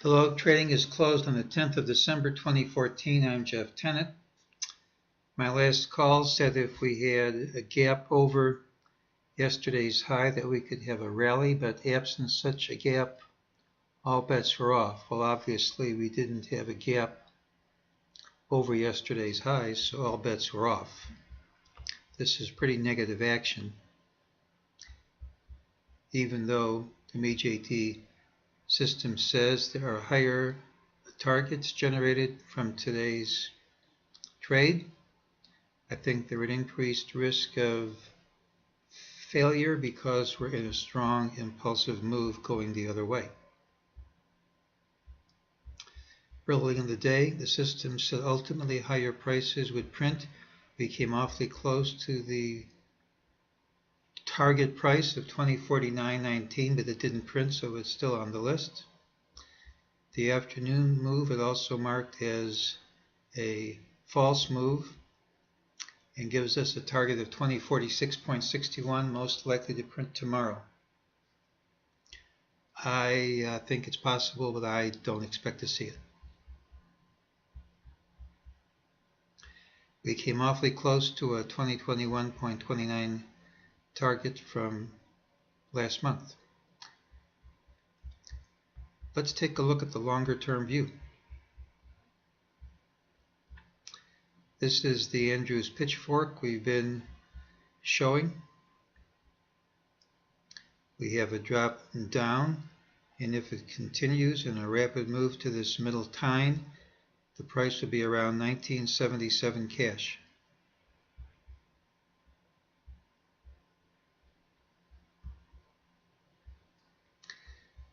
The log trading is closed on the 10th of December 2014. I'm Jeff Tennant. My last call said if we had a gap over yesterday's high that we could have a rally, but absent such a gap, all bets were off. Well, obviously we didn't have a gap over yesterday's highs, so all bets were off. This is pretty negative action, even though the mejt system says there are higher targets generated from today's trade. I think there is increased risk of failure because we're in a strong impulsive move going the other way. Early in the day, the system said ultimately higher prices would print. We came awfully close to the target price of 2049.19, but it didn't print, so it's still on the list. The afternoon move it also marked as a false move and gives us a target of 2046.61, most likely to print tomorrow. I think it's possible, but I don't expect to see it. We came awfully close to a 2021.29 target from last month. Let's take a look at the longer term view. This is the Andrews pitchfork we've been showing. We have a drop down, and if it continues in a rapid move to this middle tine, the price will be around 1977 cash.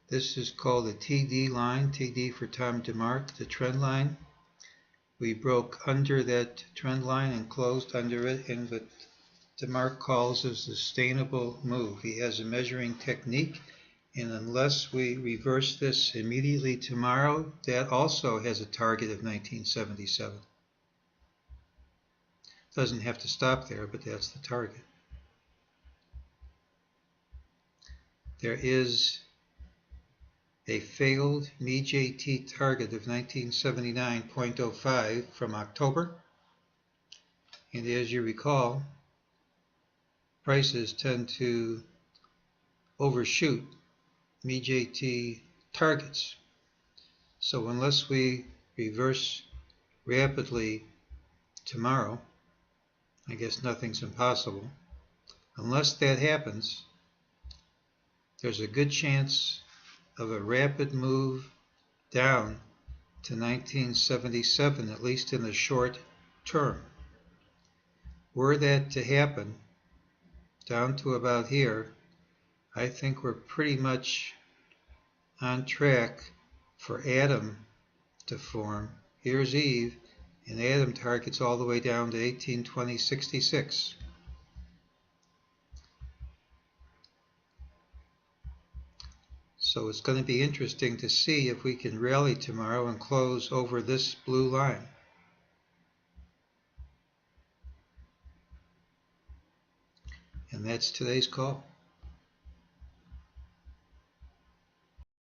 This is called the TD line, TD for time to mark, the trend line. We broke under that trend line and closed under it, and what DeMark calls a sustainable move. He has a measuring technique, and unless we reverse this immediately tomorrow, that also has a target of 1977. Doesn't have to stop there, but that's the target. There is a failed mejt target of 1979.05 from October, and as you recall, prices tend to overshoot mejt targets. So unless we reverse rapidly tomorrow, I guess nothing's impossible. Unless that happens, there's a good chance of a rapid move down to 1977, at least in the short term. Were that to happen, down to about here, I think we're pretty much on track for Adam to form. Here's Eve, and Adam targets all the way down to 1820.66. So it's going to be interesting to see if we can rally tomorrow and close over this blue line. And that's today's call.